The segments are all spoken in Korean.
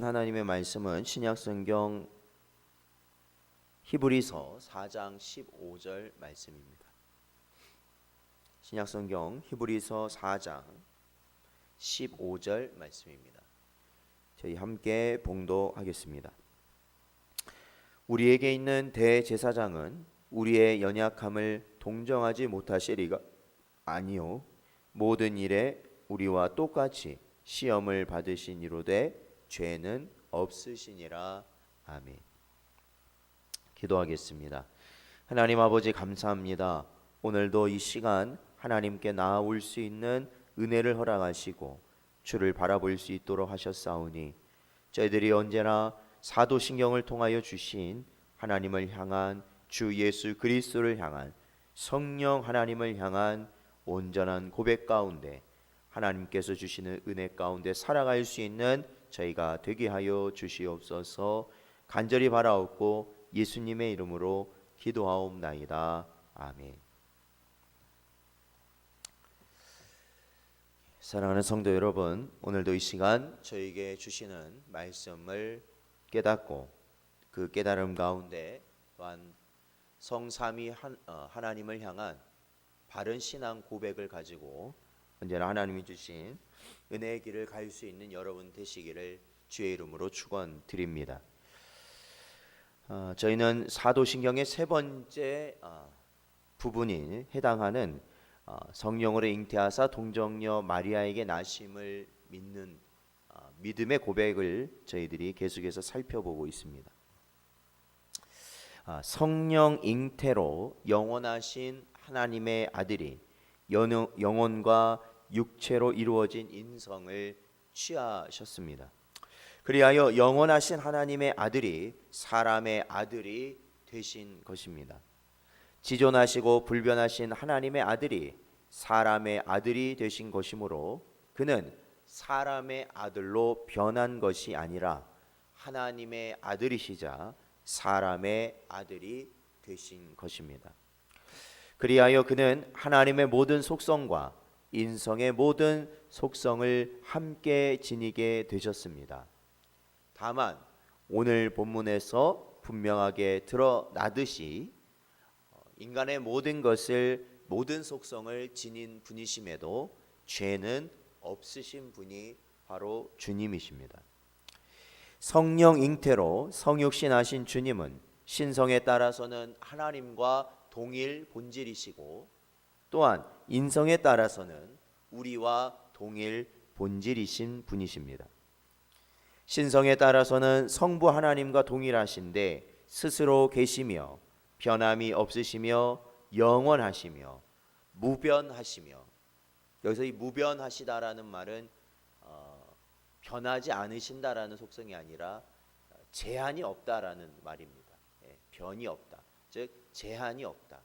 하나님의 말씀은 신약성경 히브리서 4장 15절 말씀입니다. 신약성경 히브리서 4장 15절 말씀입니다. 저희 함께 봉독하겠습니다. 우리에게 있는 대제사장은 우리의 연약함을 동정하지 못하시리가 아니요 모든 일에 우리와 똑같이 시험을 받으신 이로되 죄는 없으시니라. 아멘. 기도하겠습니다. 하나님 아버지 감사합니다. 오늘도 이 시간 하나님께 나아올 수 있는 은혜를 허락하시고 주를 바라볼 수 있도록 하셨사오니 저희들이 언제나 사도신경을 통하여 주신 하나님을 향한 주 예수 그리스도를 향한 성령 하나님을 향한 온전한 고백 가운데 하나님께서 주시는 은혜 가운데 살아갈 수 있는 저희가 되게 하여 주시옵소서. 간절히 바라옵고 예수님의 이름으로 기도하옵나이다. 아멘. 사랑하는 성도 여러분, 오늘도 이 시간 저에게 주시는 말씀을 깨닫고 그 깨달음 가운데 또한 성삼위 하나님을 향한 바른 신앙 고백을 가지고 언제나 하나님이 주신 은혜의 길을 갈 수 있는 여러분 되시기를 주의 이름으로 축원드립니다. 저희는 사도신경의 세 번째 부분이 해당하는 성령으로 잉태하사 동정녀 마리아에게 나심을 믿는 믿음의 고백을 저희들이 계속해서 살펴보고 있습니다. 성령 잉태로 영원하신 하나님의 아들이 영혼과 육체로 이루어진 인성을 취하셨습니다. 그리하여 영원하신 하나님의 아들이 사람의 아들이 되신 것입니다. 지존하시고 불변하신 하나님의 아들이 사람의 아들이 되신 것이므로 그는 사람의 아들로 변한 것이 아니라 하나님의 아들이시자 사람의 아들이 되신 것입니다. 그리하여 그는 하나님의 모든 속성과 인성의 모든 속성을 함께 지니게 되셨습니다. 다만 오늘 본문에서 분명하게 드러나듯이 인간의 모든 속성을 지닌 분이심에도 죄는 없으신 분이 바로 주님이십니다. 성령 잉태로 성육신하신 주님은 신성에 따라서는 하나님과 동일 본질이시고 또한 인성에 따라서는 우리와 동일 본질이신 분이십니다. 신성에 따라서는 성부 하나님과 동일하신데 스스로 계시며 변함이 없으시며 영원하시며 무변하시며, 여기서 이 무변하시다라는 말은 변하지 않으신다라는 속성이 아니라 제한이 없다라는 말입니다. 변이 없다, 즉 제한이 없다,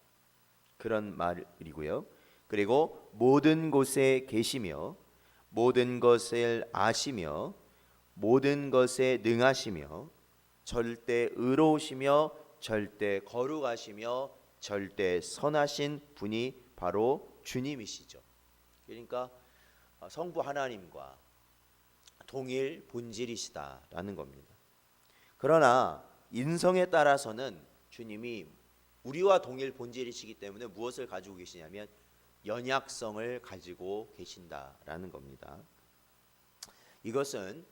그런 말이고요. 그리고 모든 곳에 계시며 모든 것을 아시며 모든 것에 능하시며 절대 의로우시며 절대 거룩하시며 절대 선하신 분이 바로 주님이시죠. 그러니까 성부 하나님과 동일 본질이시다라는 겁니다. 그러나 인성에 따라서는 주님이 우리와 동일 본질이시기 때문에 무엇을 가지고 계시냐면 연약성을 가지고 계신다라는 겁니다. 이것은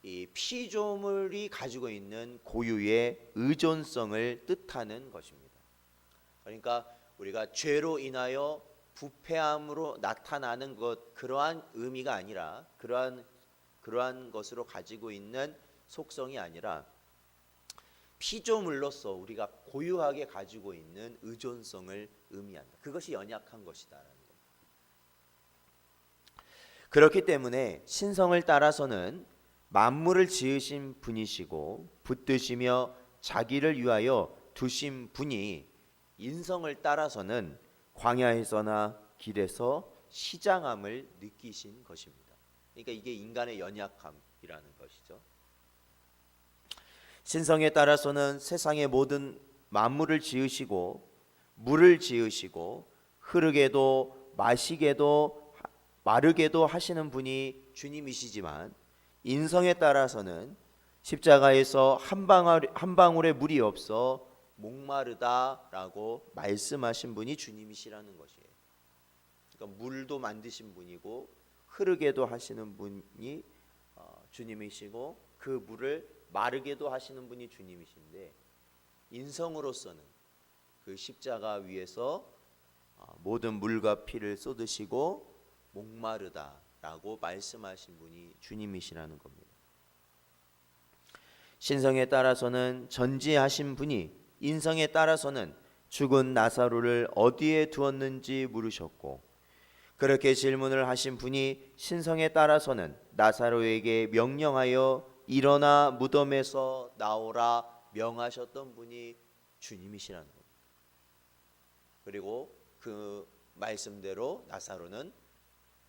이 피조물이 가지고 있는 고유의 의존성을 뜻하는 것입니다. 그러니까 우리가 죄로 인하여 부패함으로 나타나는 것, 그러한 의미가 아니라 그러한 것으로 가지고 있는 속성이 아니라 피조물로서 우리가 고유하게 가지고 있는 의존성을 의미한다. 그것이 연약한 것이다라는 겁니다. 그렇기 때문에 신성을 따라서는 만물을 지으신 분이시고 붙드시며 자기를 위하여 두신 분이 인성을 따라서는 광야에서나 길에서 시장함을 느끼신 것입니다. 그러니까 이게 인간의 연약함이라는 것이죠. 신성에 따라서는 세상의 모든 만물을 지으시고 물을 지으시고 흐르게도 마시게도 마르게도 하시는 분이 주님이시지만 인성에 따라서는 십자가에서 한 방울의 물이 없어 목마르다라고 말씀하신 분이 주님이시라는 것이에요. 그러니까 물도 만드신 분이고 흐르게도 하시는 분이 주님이시고 그 물을 마르게도 하시는 분이 주님이신데, 인성으로서는 그 십자가 위에서 모든 물과 피를 쏟으시고 목마르다라고 말씀하신 분이 주님이시라는 겁니다. 신성에 따라서는 전지하신 분이 인성에 따라서는 죽은 나사로를 어디에 두었는지 물으셨고, 그렇게 질문을 하신 분이 신성에 따라서는 나사로에게 명령하여 일어나 무덤에서 나오라 명하셨던 분이 주님이시라는 겁니다. 그리고 그 말씀대로 나사로는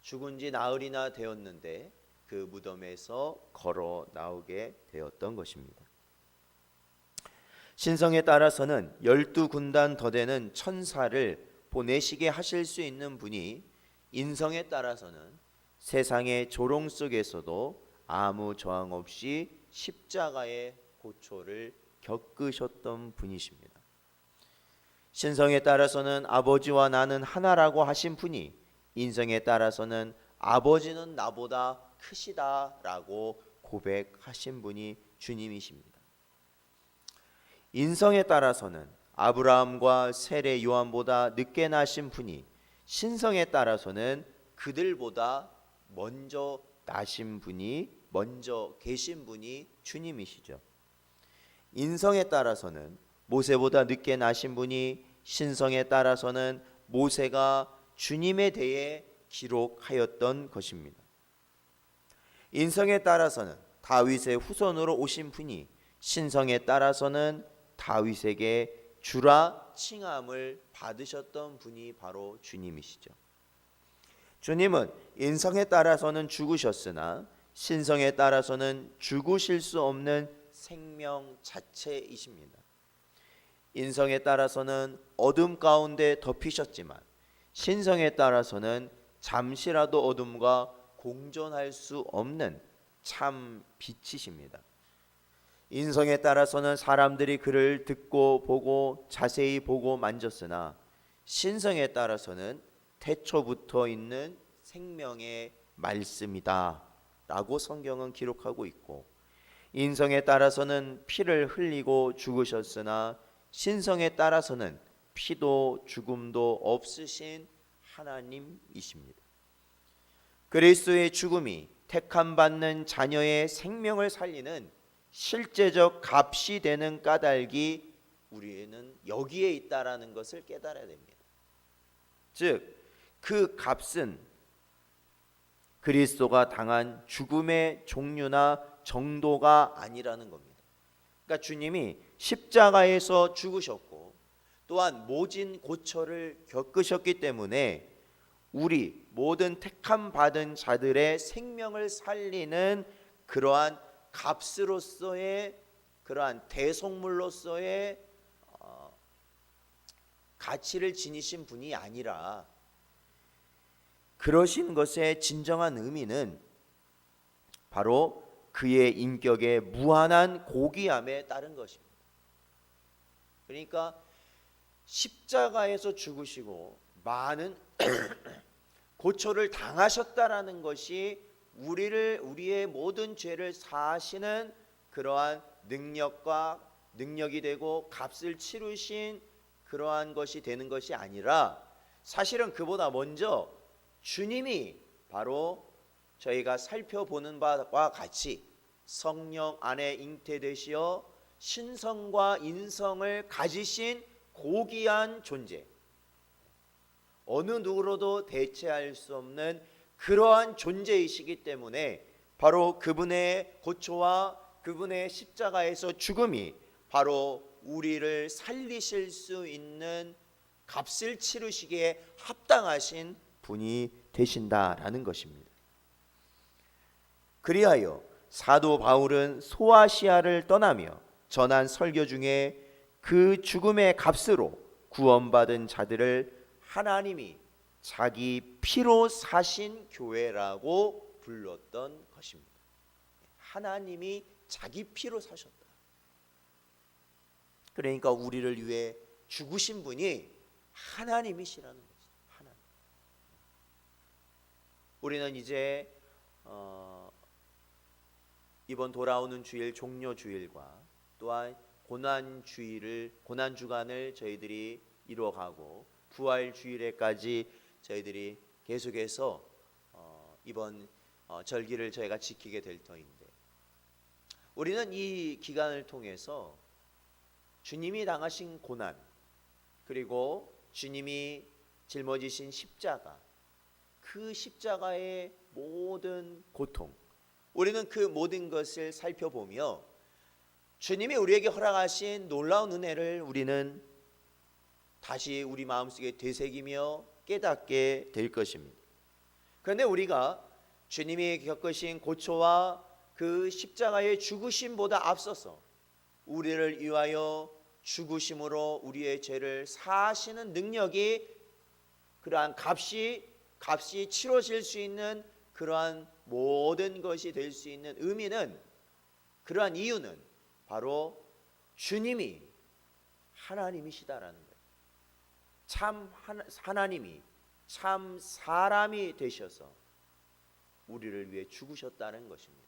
죽은 지 나흘이나 되었는데 그 무덤에서 걸어 나오게 되었던 것입니다. 신성에 따라서는 12군단 더 되는 천사를 보내시게 하실 수 있는 분이 인성에 따라서는 세상의 조롱 속에서도 아무 저항 없이 십자가의 고초를 겪으셨던 분이십니다. 신성에 따라서는 아버지와 나는 하나라고 하신 분이 인성에 따라서는 아버지는 나보다 크시다라고 고백하신 분이 주님이십니다. 인성에 따라서는 아브라함과 세례 요한보다 늦게 나신 분이 신성에 따라서는 그들보다 먼저 나신 분이, 먼저 계신 분이 주님이시죠. 인성에 따라서는 모세보다 늦게 나신 분이 신성에 따라서는 모세가 주님에 대해 기록하였던 것입니다. 인성에 따라서는 다윗의 후손으로 오신 분이 신성에 따라서는 다윗에게 주라 칭함을 받으셨던 분이 바로 주님이시죠. 주님은 인성에 따라서는 죽으셨으나 신성에 따라서는 죽으실 수 없는 생명 자체이십니다. 인성에 따라서는 어둠 가운데 덮이셨지만 신성에 따라서는 잠시라도 어둠과 공존할 수 없는 참 빛이십니다. 인성에 따라서는 사람들이 그를 듣고 보고 자세히 보고 만졌으나 신성에 따라서는 태초부터 있는 생명의 말씀이다 라고 성경은 기록하고 있고, 인성에 따라서는 피를 흘리고 죽으셨으나 신성에 따라서는 피도 죽음도 없으신 하나님이십니다. 그리스도의 죽음이 택함 받는 자녀의 생명을 살리는 실제적 값이 되는 까닭이 우리는 여기에 있다라는 것을 깨달아야 됩니다. 즉, 그 값은 그리스도가 당한 죽음의 종류나 정도가 아니라는 겁니다. 그러니까 주님이 십자가에서 죽으셨고 또한 모진 고초를 겪으셨기 때문에 우리 모든 택함 받은 자들의 생명을 살리는 그러한 값으로서의, 그러한 대속물로서의 가치를 지니신 분이 아니라, 그러신 것의 진정한 의미는 바로 그의 인격의 무한한 고귀함에 따른 것입니다. 그러니까 십자가에서 죽으시고 많은 고초를 당하셨다라는 것이 우리의 모든 죄를 사하시는 그러한 능력이 되고 값을 치르신 그러한 것이 되는 것이 아니라, 사실은 그보다 먼저 주님이 바로 저희가 살펴보는 바와 같이 성령 안에 잉태되시어 신성과 인성을 가지신 고귀한 존재, 어느 누구로도 대체할 수 없는 그러한 존재이시기 때문에 바로 그분의 고초와 그분의 십자가에서 죽음이 바로 우리를 살리실 수 있는 값을 치르시기에 합당하신 분이 되신다라는 것입니다. 그리하여 사도 바울은 소아시아를 떠나며 전한 설교 중에 그 죽음의 값으로 구원받은 자들을 하나님이 자기 피로 사신 교회라고 불렀던 것입니다. 하나님이 자기 피로 사셨다. 그러니까 우리를 위해 죽으신 분이 하나님이시라는 거죠. 하나님. 우리는 이제 이번 돌아오는 주일 종료 주일과 또한 고난 주간을 저희들이 이루어가고 부활 주일에까지 저희들이 계속해서 이번 절기를 저희가 지키게 될 터인데, 우리는 이 기간을 통해서 주님이 당하신 고난, 그리고 주님이 짊어지신 십자가, 그 십자가의 모든 고통, 우리는 그 모든 것을 살펴보며 주님이 우리에게 허락하신 놀라운 은혜를 우리는 다시 우리 마음속에 되새기며 깨닫게 될 것입니다. 그런데 우리가 주님이 겪으신 고초와 그 십자가의 죽으심보다 앞서서 우리를 위하여 죽으심으로 우리의 죄를 사하시는 능력이, 그러한 값이 치러질 수 있는 그러한 모든 것이 될 수 있는 의미는, 그러한 이유는 바로 주님이 하나님이시다라는 거예요. 참 하나님이 참 사람이 되셔서 우리를 위해 죽으셨다는 것입니다.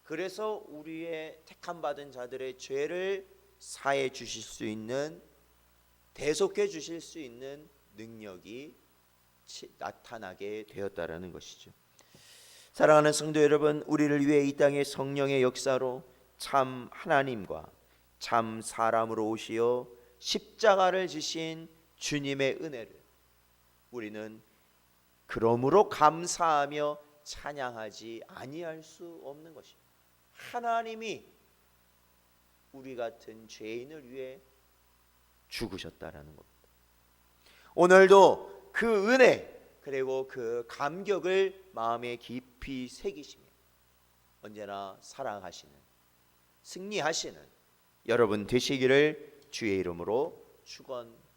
그래서 우리의 택함 받은 자들의 죄를 사해 주실 수 있는, 대속해 주실 수 있는 능력이 나타나게 되었다라는 것이죠. 사랑하는 성도 여러분, 우리를 위해 이 땅의 성령의 역사로 참 하나님과 참 사람으로 오시어 십자가를 지신 주님의 은혜를 우리는 그러므로 감사하며 찬양하지 아니할 수 없는 것입니다. 하나님이 우리 같은 죄인을 위해 죽으셨다라는 겁니다. 오늘도 그 은혜, 그리고 그 감격을 마음에 깊이 새기시며 언제나 살아가시는, 승리하시는 여러분 되시기를 주의 이름으로 축원합니다.